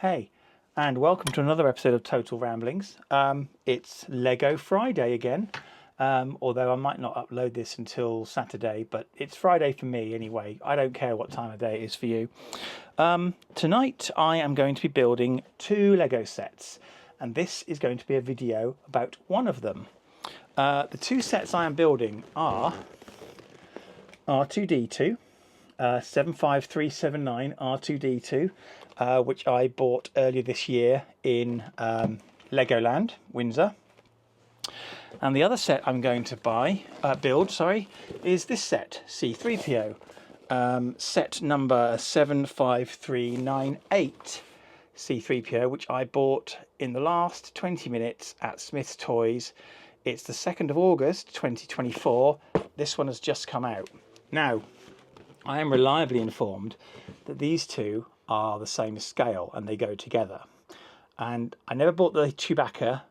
Hey, and welcome to another episode of Total Ramblings. It's Lego Friday again, although I might not upload this until Saturday, but it's Friday for me anyway. I don't care what time of day it is for you. Tonight I am going to be building two Lego sets, and this is going to be a video about one of them. The two sets I am building are R2-D2, 75379 R2-D2, which I bought earlier this year in Legoland, Windsor. And the other set I'm going to build, is this set, C3PO, set number 75398 C3PO, which I bought in the last 20 minutes at Smith's Toys. It's the 2nd of August 2024. This one has just come out. Now, I am reliably informed that these two are the same scale and they go together. And I never bought the Chewbacca,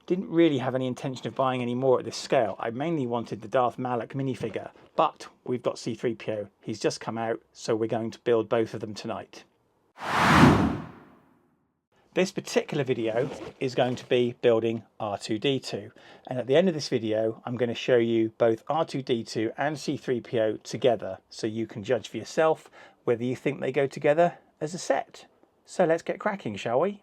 didn't really have any intention of buying any more at this scale. I mainly wanted the Darth Malak minifigure, but we've got C3PO. He's just come out, so we're going to build both of them tonight. This particular video is going to be building R2-D2, and at the end of this video I'm going to show you both R2-D2 and C3PO together, so you can judge for yourself whether you think they go together as a set. So let's get cracking, shall we?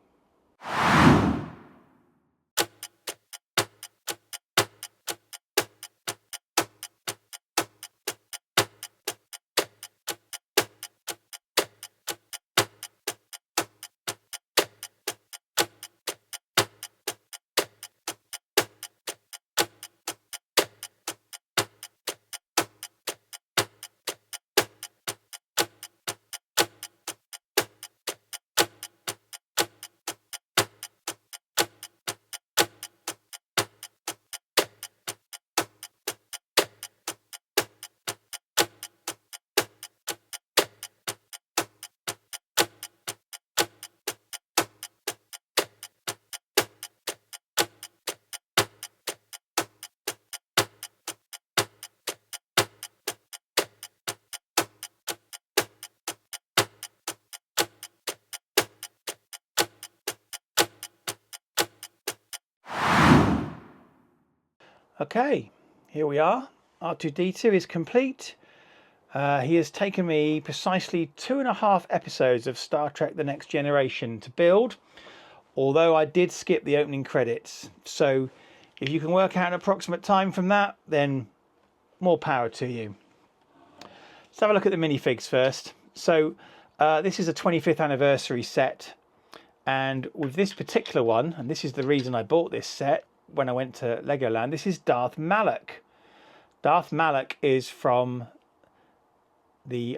Okay, here we are. R2-D2 is complete. He has taken me precisely 2.5 episodes of Star Trek: The Next Generation to build, although I did skip the opening credits. So if you can work out an approximate time from that, then more power to you. Let's have a look at the minifigs first. So this is a 25th anniversary set, and with this particular one, and this is the reason I bought this set when I went to Legoland, this is Darth Malak. Darth Malak is from the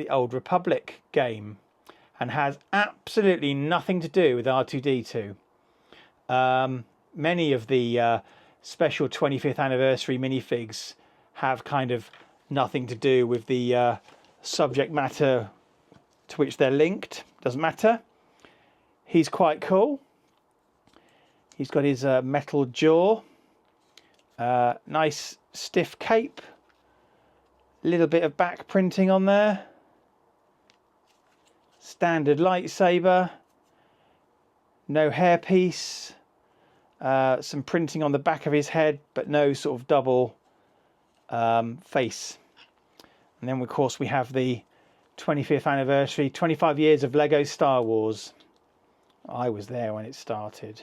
Old Republic game and has absolutely nothing to do with R2-D2. Many of the special 25th anniversary minifigs have kind of nothing to do with the subject matter to which they're linked. Doesn't matter. He's quite cool. He's got his metal jaw, nice stiff cape, a little bit of back printing on there, standard lightsaber, no hairpiece, some printing on the back of his head, but no sort of double face. And then of course we have the 25th anniversary, 25 years of Lego Star Wars. I was there when it started.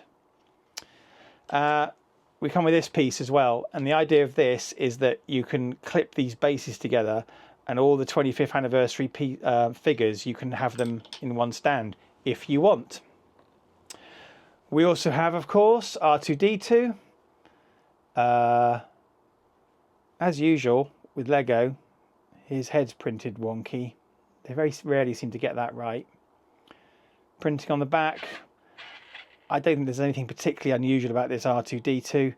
We come with this piece as well, and the idea of this is that you can clip these bases together, and all the 25th anniversary figures, you can have them in one stand if you want. We also have, of course, R2-D2. As usual with Lego, his head's printed wonky. They very rarely seem to get that right. Printing on the back. I don't think there's anything particularly unusual about this R2-D2.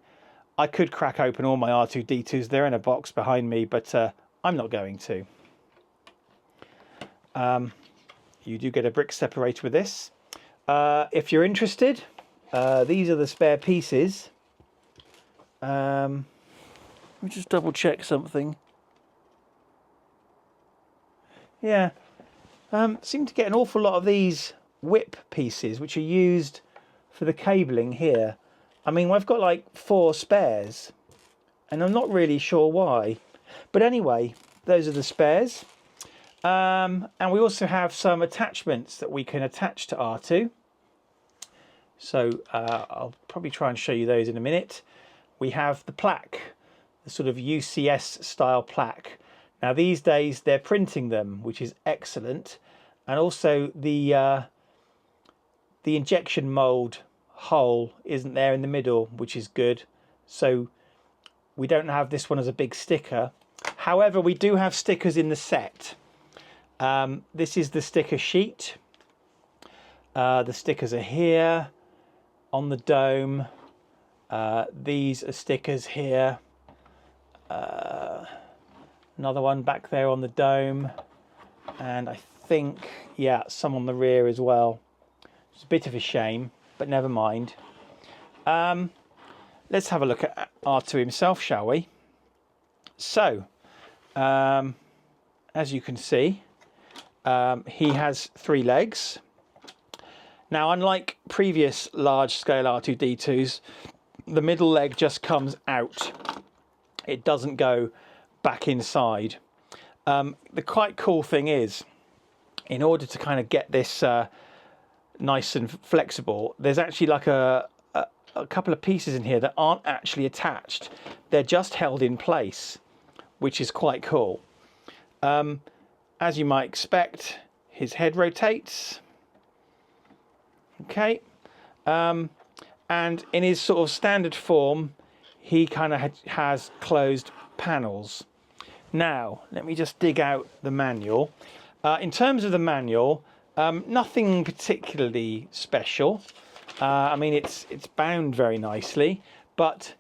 I could crack open all my R2-D2s. They're in a box behind me, but I'm not going to. You do get a brick separator with this. If you're interested, these are the spare pieces. Let me just double check something. Yeah, seem to get an awful lot of these whip pieces which are used for the cabling here. I mean, I've got like 4 spares and I'm not really sure why, but anyway, those are the spares. And we also have some attachments that we can attach to R2. So I'll probably try and show you those in a minute. We have the plaque, the sort of UCS style plaque. Now these days they're printing them, which is excellent. And also the injection mold hole isn't there in the middle, which is good. So we don't have this one as a big sticker. However, we do have stickers in the set. This is the sticker sheet. The stickers are here on the dome. These are stickers here. Another one back there on the dome. And I think, yeah, some on the rear as well. It's a bit of a shame, but never mind. Let's have a look at R2 himself, shall we? So, as you can see, he has 3 legs. Now, unlike previous large-scale R2-D2s, the middle leg just comes out. It doesn't go back inside. The quite cool thing is, in order to kind of get this nice and flexible, there's actually like a couple of pieces in here that aren't actually attached. They're just held in place, which is quite cool. As you might expect, his head rotates. Okay. And in his sort of standard form, he kind of has closed panels. Now, let me just dig out the manual. In terms of the manual, nothing particularly special. I mean, it's bound very nicely, but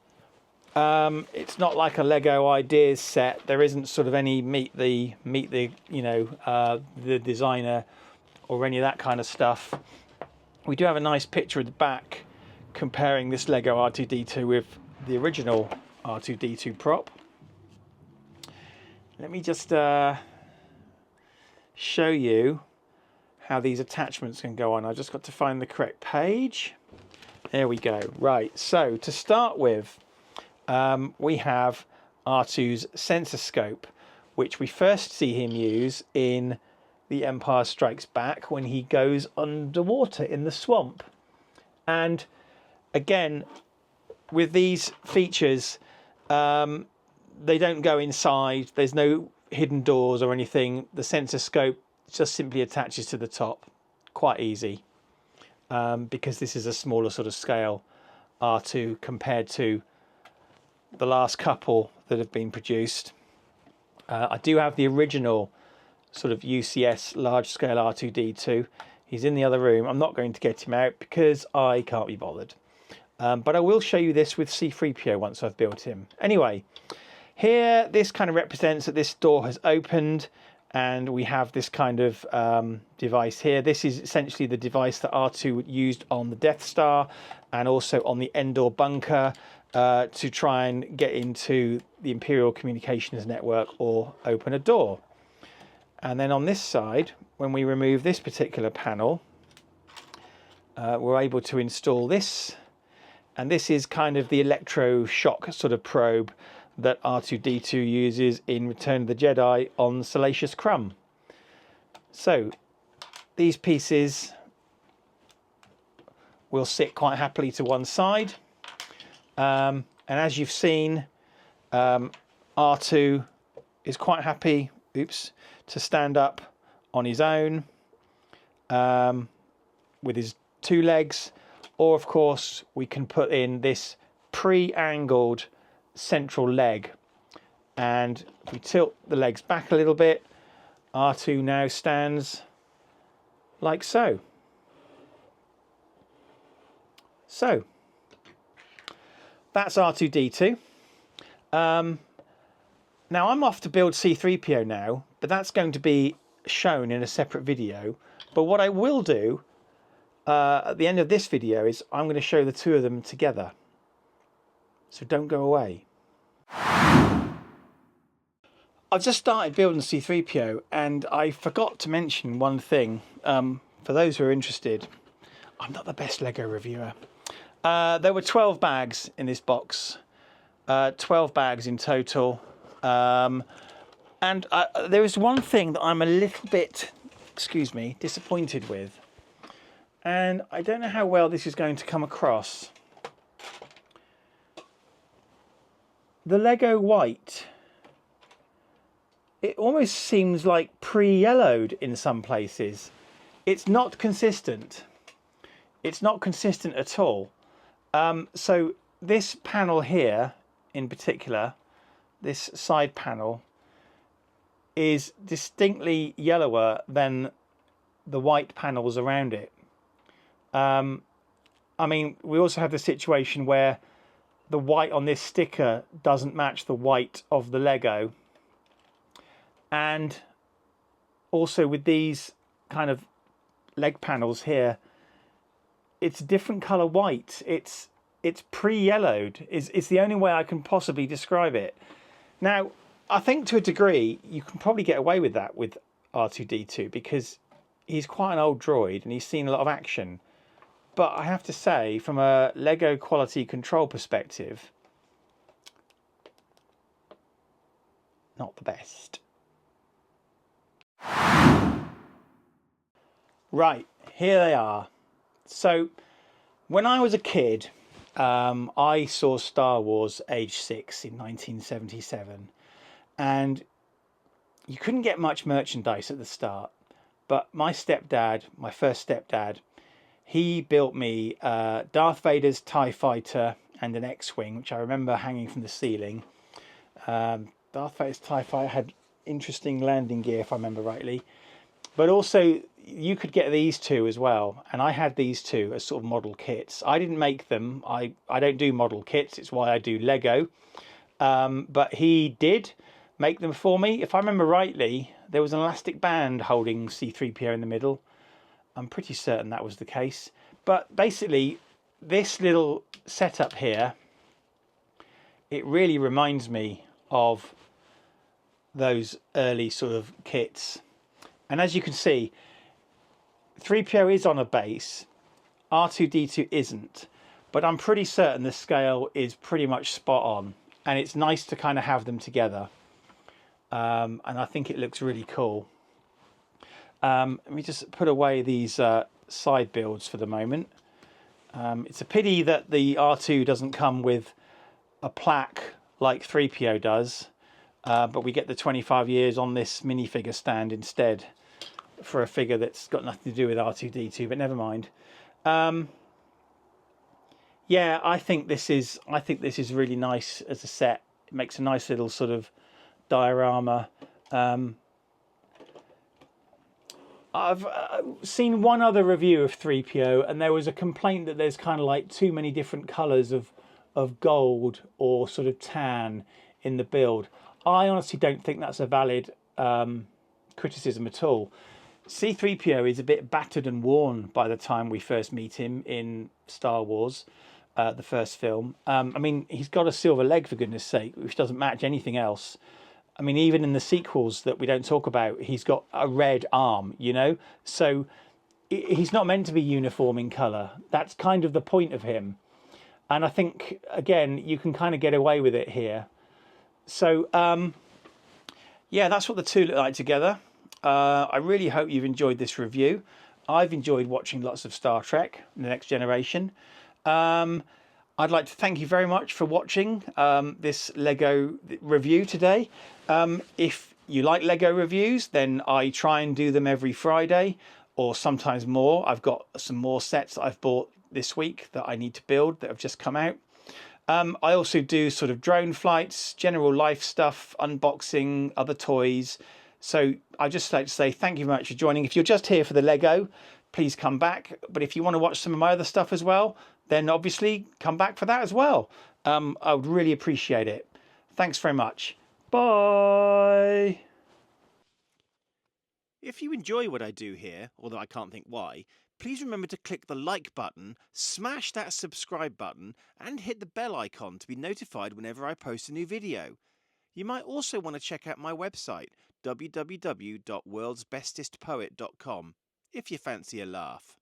it's not like a Lego Ideas set. There isn't sort of any meet the you know the designer or any of that kind of stuff. We do have a nice picture at the back comparing this Lego R2-D2 with the original R2-D2 prop. Let me just show you how these attachments can go on. I've just got to find the correct page. There we go. Right, so to start with, we have R2's sensor scope, which we first see him use in The Empire Strikes Back when he goes underwater in the swamp. And again, with these features, they don't go inside. There's no hidden doors or anything. The sensor scope just simply attaches to the top. Quite easy, because this is a smaller sort of scale R2 compared to the last couple that have been produced. I do have the original sort of UCS large scale R2-D2. He's in the other room. I'm not going to get him out because I can't be bothered. But I will show you this with C-3PO once I've built him. Anyway, here this kind of represents that this door has opened and we have this kind of device here. This is essentially the device that R2 used on the Death Star and also on the Endor bunker to try and get into the Imperial Communications Network or open a door. And then on this side, when we remove this particular panel, we're able to install this. And this is kind of the electroshock sort of probe that R2-D2 uses in Return of the Jedi on Salacious Crumb. So these pieces will sit quite happily to one side. And as you've seen, R2 is quite happy, to stand up on his own with his 2 legs. Or, of course, we can put in this pre-angled central leg. And if we tilt the legs back a little bit, R2 now stands like so. So, that's R2-D2. Now, I'm off to build C-3PO now, but that's going to be shown in a separate video. But what I will do at the end of this video is I'm going to show the 2 of them together. So don't go away. I've just started building C-3PO and I forgot to mention one thing. for those who are interested, I'm not the best Lego reviewer. There were 12 bags in this box, 12 bags in total. And there is one thing that I'm a little bit, disappointed with. And I don't know how well this is going to come across. The Lego white, it almost seems like pre-yellowed in some places. It's not consistent. It's not consistent at all. So this panel here in particular, this side panel, is distinctly yellower than the white panels around it. I mean, we also have the situation where the white on this sticker doesn't match the white of the Lego. And also with these kind of leg panels here, it's a different color white. It's pre-yellowed. It's the only way I can possibly describe it. Now, I think to a degree, you can probably get away with that with R2-D2 because he's quite an old droid and he's seen a lot of action. But I have to say, from a Lego quality control perspective, not the best. Right, here they are. So, when I was a kid, I saw Star Wars age 6 in 1977. And you couldn't get much merchandise at the start. But my stepdad, my first stepdad, he built me Darth Vader's TIE Fighter and an X-Wing, which I remember hanging from the ceiling. Darth Vader's TIE Fighter had interesting landing gear, if I remember rightly. But also, you could get these two as well. And I had these two as sort of model kits. I didn't make them. I don't do model kits. It's why I do Lego. But he did make them for me. If I remember rightly, there was an elastic band holding C-3PO in the middle. I'm pretty certain that was the case. But basically, this little setup here, it really reminds me of those early sort of kits. And as you can see, 3PO is on a base, R2-D2 isn't. But I'm pretty certain the scale is pretty much spot on. And it's nice to kind of have them together. And I think it looks really cool. Let me just put away these side builds for the moment. It's a pity that the R2 doesn't come with a plaque like 3PO does, but we get the 25 years on this minifigure stand instead for a figure that's got nothing to do with R2-D2, but never mind. Yeah, I think this is really nice as a set. It makes a nice little sort of diorama. I've seen one other review of 3PO, and there was a complaint that there's kind of like too many different colours of gold or sort of tan in the build. I honestly don't think that's a valid criticism at all. C-3PO is a bit battered and worn by the time we first meet him in Star Wars, the first film. I mean, he's got a silver leg, for goodness sake, which doesn't match anything else. I mean, even in the sequels that we don't talk about, he's got a red arm, you know? So he's not meant to be uniform in colour. That's kind of the point of him. And I think, again, you can kind of get away with it here. So, yeah, that's what the two look like together. I really hope you've enjoyed this review. I've enjoyed watching lots of Star Trek, The Next Generation. I'd like to thank you very much for watching this Lego review today. If you like Lego reviews, then I try and do them every Friday or sometimes more. I've got some more sets that I've bought this week that I need to build that have just come out. I also do sort of drone flights, general life stuff, unboxing, other toys. So I'd just like to say thank you very much for joining. If you're just here for the Lego, please come back. But if you want to watch some of my other stuff as well, then obviously come back for that as well. I would really appreciate it. Thanks very much. Bye. If you enjoy what I do here, although I can't think why, please remember to click the like button, smash that subscribe button, and hit the bell icon to be notified whenever I post a new video. You might also want to check out my website, www.worldsbestestpoet.com. if you fancy a laugh.